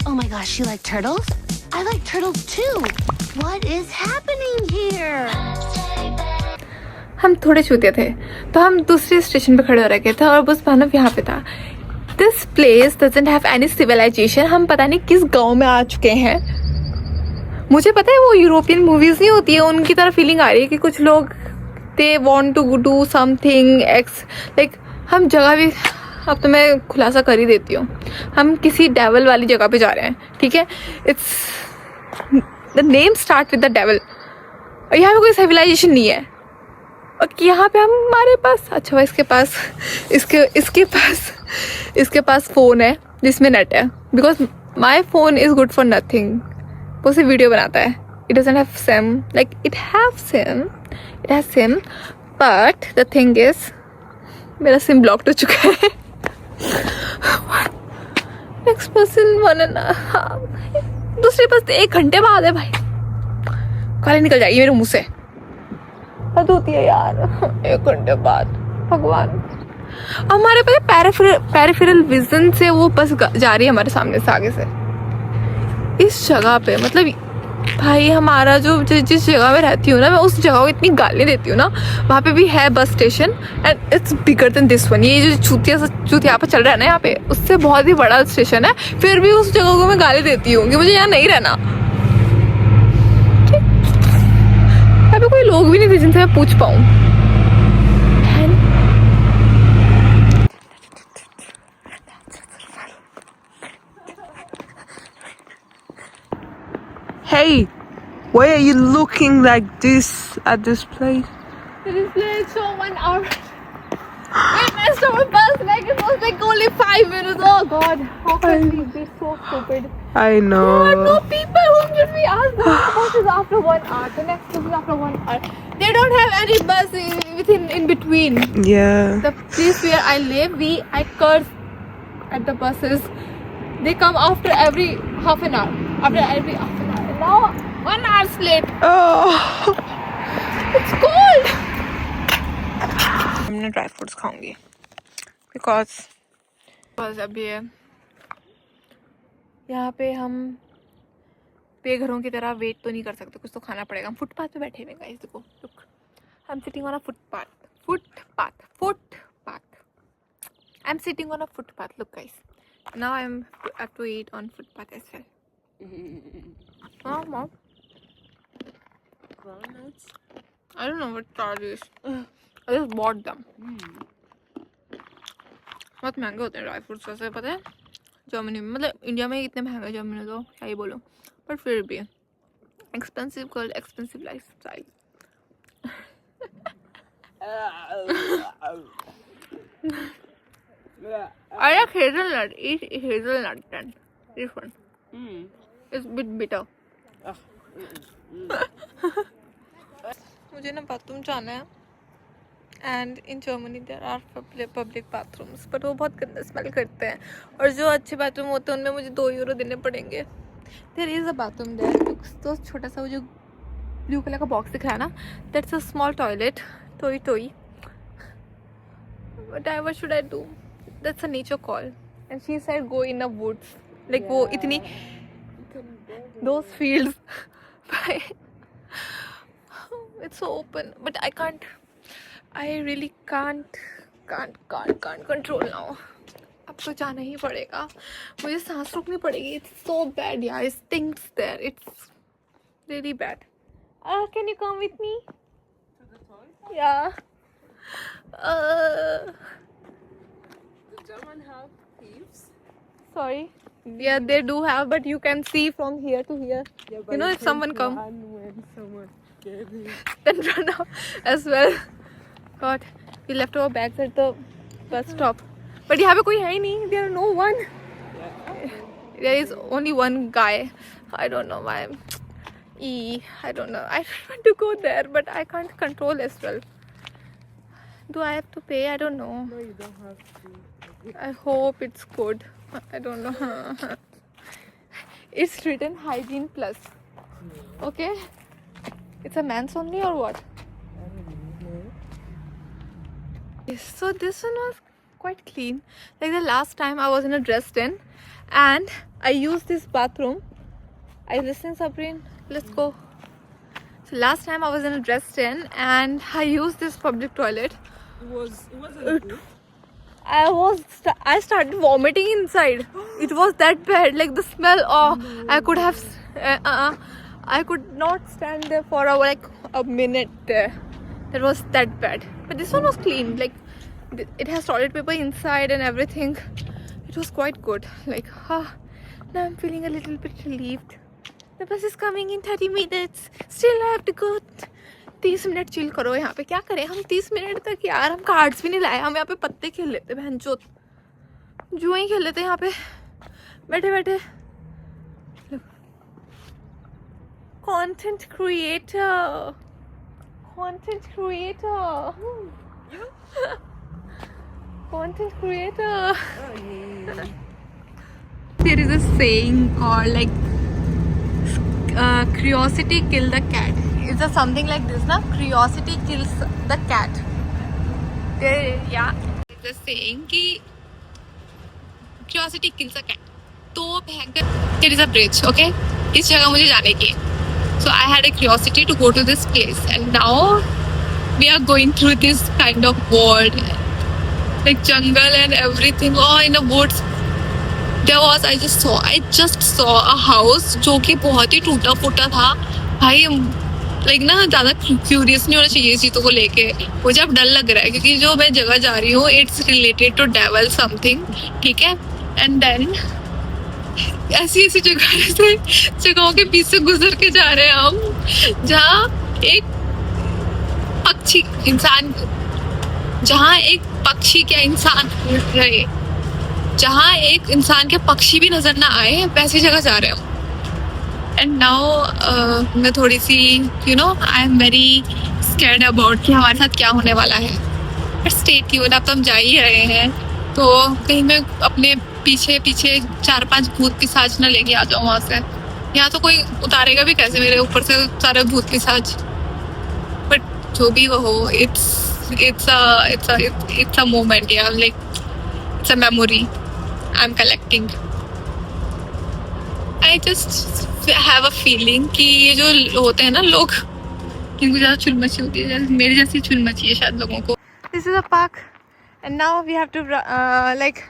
Oh my gosh, you like turtles? I like turtles too. What is happening here? हम थोड़े चूतिया थे तो हम दूसरे स्टेशन पे खड़े हो रखे थे और बस मानव यहाँ पे था. This place doesn't have any civilisation. हम पता नहीं किस गांव में आ चुके हैं. मुझे पता है वो यूरोपियन मूवीज नहीं होती है उनकी तरह फीलिंग आ रही है कि कुछ लोग they want to do something X like. हम जगह भी अब तो मैं खुलासा कर ही देती हूँ. हम किसी डेवल वाली जगह पे जा रहे हैं. ठीक है, it's the name start with the devil. और यहाँ पे कोई सिविलाइजेशन नहीं है. और यहाँ पे हमारे पास अच्छा इसके पास फ़ोन है जिसमें नेट है. Because my phone is good for nothing. वो सिर्फ वीडियो बनाता है. It doesn't have SIM. Like it has SIM but the thing is मेरा सिम ब्लॉक्ड हो चुका है. नेक्स्ट पर्सन 1.5 दूसरे पास 1 घंटे बाद है भाई. गाली निकल जाएगी मेरे मुंह से. हद होती है यार 1 घंटे बाद. भगवान. हमारे पास पेरिफेरल विजन से वो बस जा रही है हमारे सामने से आगे से. इस जगह पे मतलब भाई हमारा जो जिस जगह में रहती हूँ ना मैं उस जगह को इतनी गाली देती हूँ ना. वहाँ पे भी है bus station and it's bigger than this one. ये जो चूतिया पे चल रहा है ना यहाँ पे उससे बहुत ही बड़ा स्टेशन है. फिर भी उस जगह को मैं गाली देती हूँ कि मुझे यहाँ नहीं रहना. यहाँ पे कोई लोग भी नहीं थे जिनसे मैं पूछ पाऊँ. Hey, why are you looking like this at this place? This place so 1 hour. We messed up a bus like it was like only 5 minutes. Oh God, how can we be so stupid? I know. There are no people. Whom should we ask? The bus is after 1 hour. The next bus is after 1 hour. They don't have any bus in between. Yeah. The place where I live, I curse at the buses. They come after every half an hour. After every half an hour. Now 1 hour late. Oh. It's cold. मैं dry fruits खाऊंगी because अभी यहाँ पे हम बेघरों की तरह wait तो नहीं कर सकते. कुछ तो खाना पड़ेगा. हम फुटपाथ पे बैठे हुए गाइस. देखो look, I am sitting on a footpath. I am sitting on a footpath. Look guys, now I have to eat on footpath as well. Mom, I don't know what are these. I just bought them. बहुत महंगे होते हैं dry fruits वैसे. पता है Germany में मतलब India में इतने महंगे. जर्मनी में तो क्या ही बोलो. बट फिर भी expensive girl expensive life style. I like hazelnut. Eat hazelnut then. This one. It's a bit bitter. मुझे ना बाथरूम जाना है. And in Germany there are public bathrooms but वो बहुत गंदा स्मेल करते हैं. और जो अच्छे बाथरूम होते हैं उनमें मुझे 2 यूरो देने पड़ेंगे. There is a bathroom there. तो छोटा सा वो जो ब्लू कलर का बॉक्स दिख रहा है ना, दैट्स अ स्मॉल टॉयलेट. टोई but what should I do. That's a nature call and she said go in a woods. Like वो इतनी those fields. It's so open, but I can't. I really can't control now. अब तो जाना ही पड़ेगा. मुझे सांस रोकनी पड़ेगी. It's so bad, yeah. It stinks there. It's really bad. Can you come with me? To the toilet? Yeah. The German have thieves. Sorry. Yeah, they do have, but you can see from here to here. Yeah, You know, if someone come. when someone scared you. Then run out as well. God, we left our bags at the bus stop. But यहाँ पे कोई है ही नहीं. There are no one. There is only one guy. I don't know why. I don't know. I want to go there, but I can't control as well. Do I have to pay? I don't know. No, you don't have to. I hope it's good. I don't know. It's written hygiene plus. Okay. It's a man's only or what? I don't know. So this one was quite clean. Like the last time I was in a dress den and I use this bathroom. Are you listening, Sabrine? Let's go. So last time I was in a dress den and I used this public toilet. It wasn't good. I started vomiting inside. It was that bad. Like the smell. Oh, no. I could not stand there for a minute there. That was that bad. But this one was clean. Like it has toilet paper inside and everything. It was quite good. Like now I'm feeling a little bit relieved. The bus is coming in 30 minutes. Still I have to go. 30 minute chill करो यहाँ पे. क्या करें हम 30 minute तक यार. हम cards भी नहीं लाए. हम यहाँ पे पत्ते खेल लेते बहनचोद. जुआ ही खेल लेते यहाँ पे बैठे बैठे. Content creator. Content creator. Content creator. There is a saying called like curiosity kill the cat. Is there something like this, na? Curiosity kills the cat. There, yeah. It's a saying कि curiosity kills the cat. तो भयंकर. There is a bridge, okay? इस जगह मुझे जाने की. So I had a curiosity to go to this place, and now we are going through this kind of world, like jungle and everything. Oh, in the woods. I just saw a house जो कि बहुत ही टूटा फूटा था. भाई like ना ज़्यादा curious नहीं होना चाहिए चीज़ों को लेके. मुझे अब डर लग रहा है क्योंकि जो मैं जगह जा रही हूँ it's related to devil something. ठीक है. एंड देन ऐसी जगहों के बीच से गुजर के जा रहे हैं हम जहाँ एक पक्षी क्या इंसान रहे, जहाँ एक इंसान के पक्षी भी नजर ना आए, वैसी जगह जा रहे हो. एंड नाउ मैं थोड़ी सी I am very scared about कि हमारे साथ क्या होने वाला है. But stay tuned. अब तो हम जा ही रहे हैं तो कहीं मैं अपने पीछे 4-5 भूत पिशाच न लेके आ जाऊँ वहाँ से. यहाँ तो कोई उतारेगा भी कैसे मेरे ऊपर से सारे भूत पिशाच. बट जो भी वो हो, it's a moment, yeah, like it's a memory I'm collecting. I just have a feeling कि ये जो होते हैं ना लोग, इनको ज़्यादा चुल मची होती है. मेरी जैसी चुल मची है शायद लोगों को. This is a park and now we have to like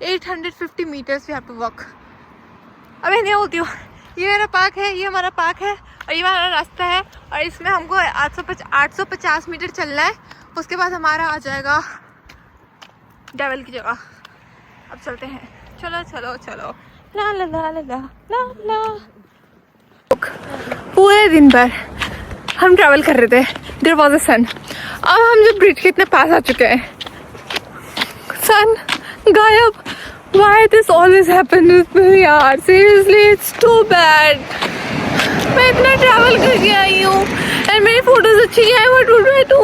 850 meters we have to walk. अबे नहीं होती हूँ. ये मेरा पार्क है, ये हमारा पार्क है और ये हमारा रास्ता है और इसमें हमको 850 मीटर चलना है. उसके बाद हमारा आ जाएगा डेविल की जगह. अब चलते हैं. चलो चलो चलो. ला ला ला ला ला ला. पूरे दिन भर हम ट्रैवल कर रहे थे. देयर वाज अ सन. अब हम जो ब्रिज के इतने पास आ चुके हैं, सन गायब. Why this always happens with me यार. Seriously, it's too bad. मैं इतना ट्रैवल करके आई हूँ and मेरी फोटोज अच्छी हैं. What would I do?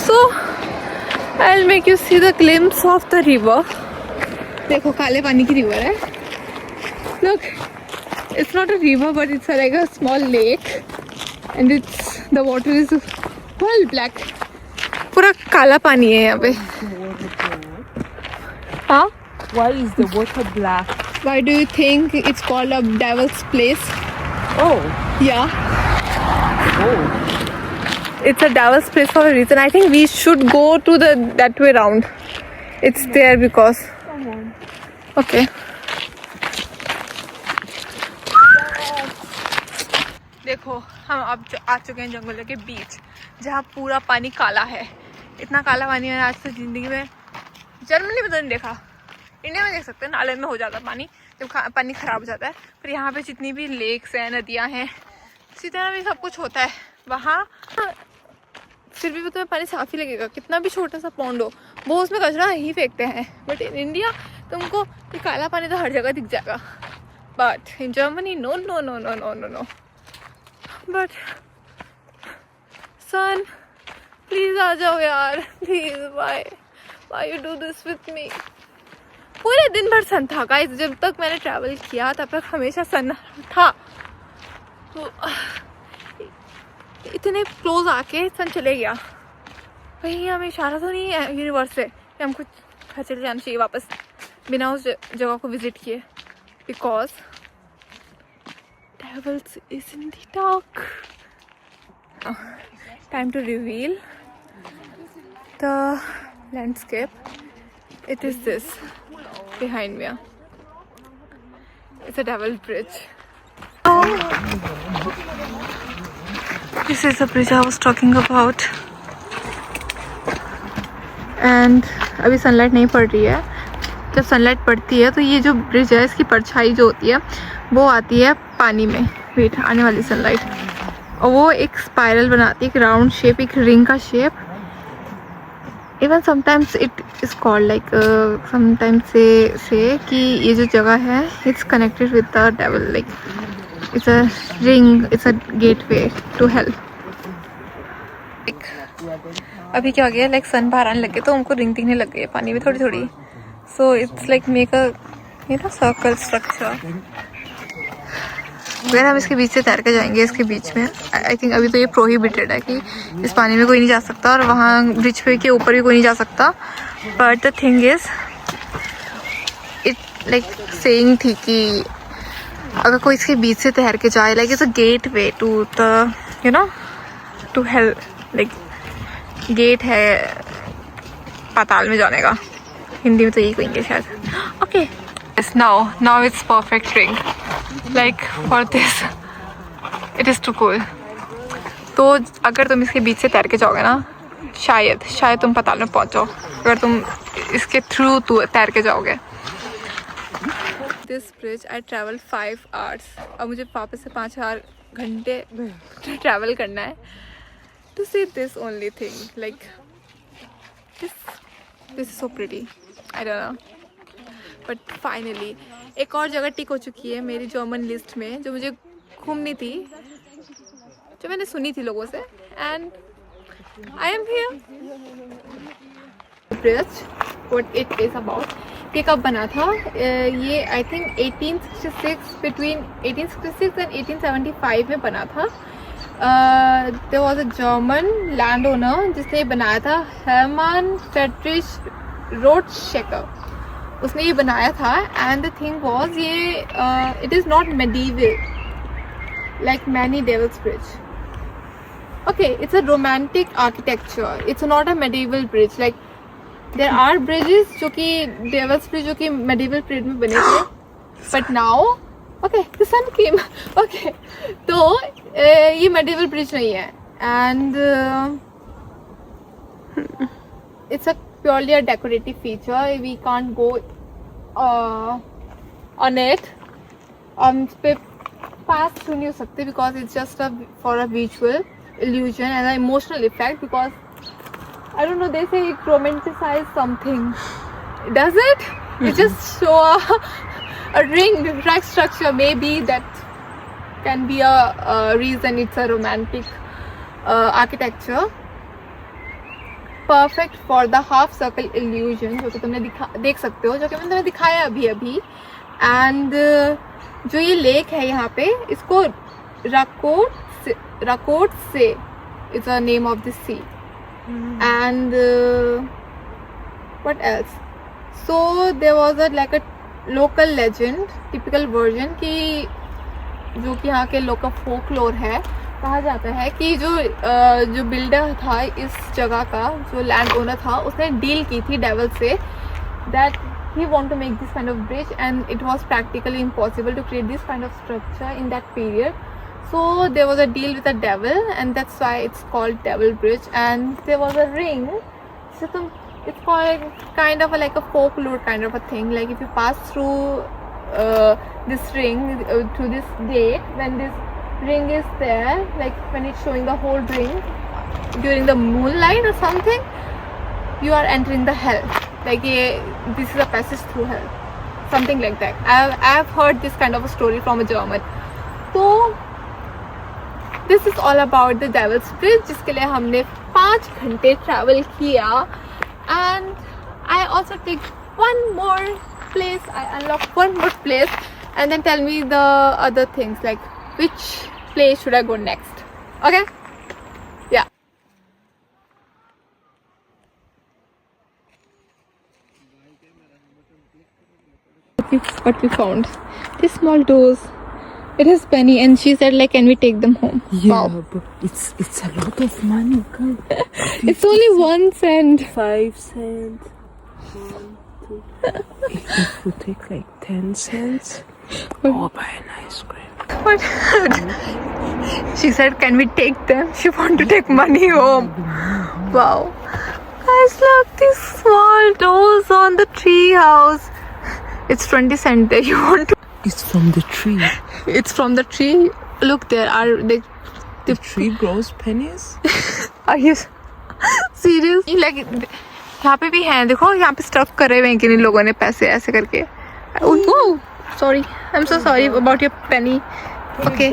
So I'll make you see the glimpse of the river. देखो काले पानी की रिवर है. Look, it's not a river but it's like a small lake and the water is well black. पूरा काला पानी है यहाँ पे. हाँ? Why is the water black? Why do you think it's called a devil's place? Oh. Yeah. Oh. It's a devil's place for a reason. I think we should go to that way round. It's there because. Come on. Okay. देखो हम अब आ चुके हैं जंगलों के बीच जहाँ पूरा पानी काला है. इतना काला पानी मैंने आज तक जिंदगी में जर्मनी में तो नहीं देखा. इंडिया में देख सकते हैं नाले में हो जाता है पानी जब पानी ख़राब हो जाता है. पर यहाँ पे जितनी भी लेक्स हैं, नदियाँ हैं, इसी तरह भी सब कुछ होता है वहाँ. फिर भी तुम्हें पानी साफ ही लगेगा. कितना भी छोटा सा पॉन्ड हो वो उसमें कचरा ही फेंकते हैं. बट इन इंडिया तुमको ये काला पानी तो हर जगह दिख जाएगा. But in Germany no no no no no no no. But son please आ जाओ यार. Please why you do this with me. पूरे दिन भर सन था गाइस. जब तक मैंने ट्रैवल किया तब तक हमेशा सन था. तो इतने क्लोज आके सन चले गया. कहीं हमें इशारा तो नहीं है यूनिवर्स से कि हमको घर चले जाना चाहिए वापस. बिना उस जगह को विजिट किए, because devils is in the dark. Time to reveal the landscape. It is this behind me. It's a devil bridge. This is the bridge I was talking about. And अभी सनलाइट नहीं पड़ रही है. जब sunlight पड़ती है तो ये जो ब्रिज है इसकी परछाई जो होती है वो आती है पानी में, वेट आने वाली सनलाइट, और वो एक स्पाइरल बनाती है, एक राउंड शेप, एक रिंग का shape. Even sometimes it is called like sometimes say कि ये जो जगह है it's connected with the devil, like it's a ring, it's a gateway to help. अभी क्या हो गया, लाइक सन बाहर आने लगे तो उनको रिंग दिखने लग गई है पानी में थोड़ी थोड़ी. So it's like make a circle structure. अगर हम इसके बीच से तैर के जाएंगे, इसके बीच में आई थिंक अभी तो ये प्रोहिबिटेड है कि इस पानी में कोई नहीं जा सकता और वहाँ ब्रिज पे के ऊपर भी कोई नहीं जा सकता. But the thing is it like saying थी कि अगर कोई इसके बीच से तैर के जाए, like it's a gateway to the you know to help, like gate है पाताल में जाने का. हिंदी में तो यही कहेंगे शायद. Okay, yes, now it's perfect ring, like for this it is too cool. तो अगर तुम इसके बीच से तैर के जाओगे ना, शायद तुम पाताल में पहुंच जाओ अगर तुम इसके थ्रू तैर के जाओगे. This bridge I travel 5 hours. अब मुझे वापस से 5 घंटे ट्रैवल करना है to see this only thing. Like this is so pretty. I don't know. But finally एक और जगह टिक हो चुकी है मेरी जर्मन लिस्ट में जो मुझे घूमनी थी, जो मैंने सुनी थी लोगों से, and I am here. Bridge, what it is about. ये कब बना था? ये I think 1866, between 1866 and 1875 में बना था. There was a German landowner जिसने ये बनाया था, Hermann Friedrich Rothschild. उसने ये बनाया था. And the thing was ये it is not medieval like many Devil's Bridge. Okay, it's a romantic architecture. It's not a medieval bridge. Like there are bridges जो कि Devil's Bridge जो कि medieval period में बने थे. But now okay, the sun came. Okay, तो ये medieval bridge नहीं है. And it's a purely a decorative feature. We can't go on it. इस पे pass through नहीं हो सकते because it's just for a visual illusion and an emotional effect. Because I don't know, they say it romanticize something. Does it? It just show a ring drag structure. Maybe that can be a reason it's a romantic architecture. Perfect for the half circle illusion जो कि तुमने देख सकते हो, जो कि मैंने तुम्हें दिखाया अभी. And जो ये लेक है यहाँ पे, इसको राकोट से is the name of the sea. And what else? So there was like a local legend, typical version कि जो कि यहाँ के लोकल फोकलोर है. कहा जाता है कि जो बिल्डर था इस जगह का, जो लैंड ओनर था, उसने डील की थी डेविल से that he want to make this kind of bridge and it was practically impossible to create this kind of structure in that period. So there was a deal with the devil and that's why it's called Devil Bridge. And there was a ring, so it's called kind of like a folklore kind of a thing. Like if you pass through this ring to this gate, when this ring is there, like when it's showing the whole ring during the moonlight or something, you are entering the hell. Like this is a passage through hell, something like that. I've heard this kind of a story from a German. So this is all about the Devil's Bridge, जिसके लिए हमने 5 घंटे travel किया. And I also take one more place. I unlock one more place, and then tell me the other things, like which place should I go next. Okay? Yeah. It's what we found. These small doors. It is penny, and she said like, can we take them home? Yeah, Wow. but it's a lot of money. Come. It's only 1 cent. 5 cents. 1, 2. If we take like 10 cents, oh, buy an ice cream. What? She said, can we take them? She want to take money home. Wow. Guys, look, these small doors on the tree house. It's 20 cents there. You want to? It's from the tree. It's from the tree. Look, there are they. The tree grows pennies. Are you serious? Like यहाँ पे भी हैं, देखो यहाँ पे stuff करे हुए हैं कि इन लोगों ने पैसे ऐसे करके. Oh, sorry. I'm so sorry about your penny. Okay.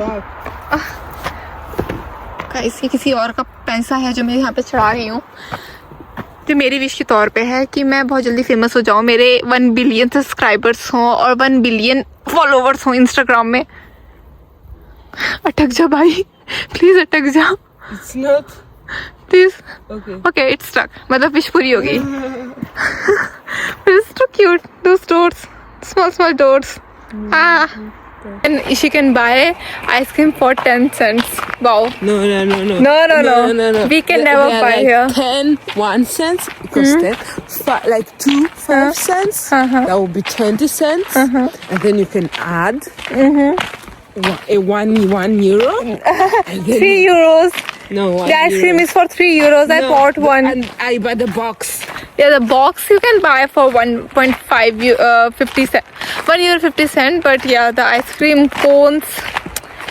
Guys, ये किसी और का पैसा है जो मैं यहाँ पे चढ़ा रही हूँ. जो मेरी विश के तौर पे है कि मैं बहुत जल्दी फेमस हो जाऊँ, मेरे 1 बिलियन सब्सक्राइबर्स हों और 1 बिलियन फॉलोवर्स हों इंस्टाग्राम में. अटक जा भाई, प्लीज अटक जा. It's not. Please. Okay. Okay, it's stuck. मतलब विश पूरी हो गई. But it's so cute. Those doors, small doors. Ah. And she can buy ice cream for 10 cents. Wow. No. No. We can never They're buy like here. 10, 1 cent. It costs 10. Like 2, 5 cents. That would be 20 cents. And then you can add a 1 euro. And then 3 euros. No, 1 The ice cream euro. is for 3 euros. I No, bought one. And I buy the box. Yeah, the box you can buy for 1.5 50 cent, 1 euro 50 cent. But yeah, the ice cream cones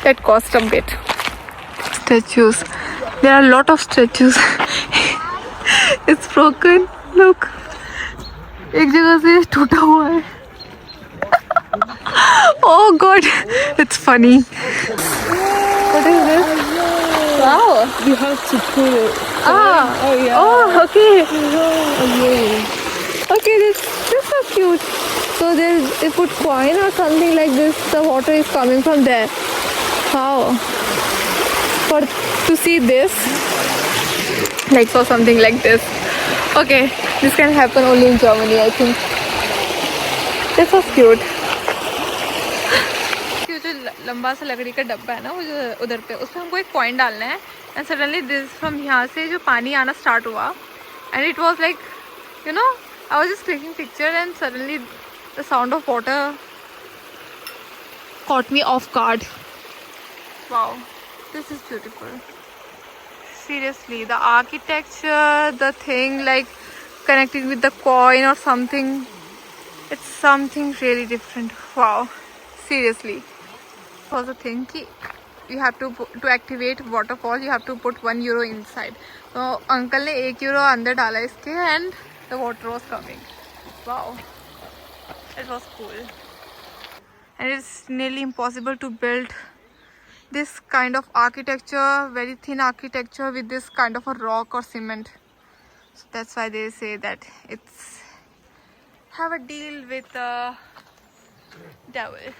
that cost a bit. Statues. There are a lot of statues. It's broken. Look. एक जगह से टूटा हुआ है. Oh God, it's funny. What is this? Wow. You have to put it. Ah. Oh, yeah. Oh, okay. yeah. Okay, this is so cute. So they put coin or something like this. The water is coming from there. Wow. To see this, like for something like this. Okay, this can happen only in Germany, I think. This was cute. ये जो लंबा सा लकड़ी का डब्बा है ना, वो जो उधर पे, उसमें हमको एक कॉइन डालना है. एंड सडनली दिस फ्रॉम यहाँ से जो पानी आना स्टार्ट हुआ, and it was like, you know, I was just clicking picture and suddenly the sound of water caught me off guard. Wow, this is beautiful. Seriously, the architecture, the thing like connected with the coin or something, it's something really different. Wow, seriously. Was a thing ki you have to activate waterfall, you have to put 1 euro inside. So uncle ने 1 euro अंदर डाला इसके and the water was coming. Wow, it was cool. And it's nearly impossible to build this kind of architecture, very thin architecture with this kind of a rock or cement. So that's why they say that it's have a deal with the devil.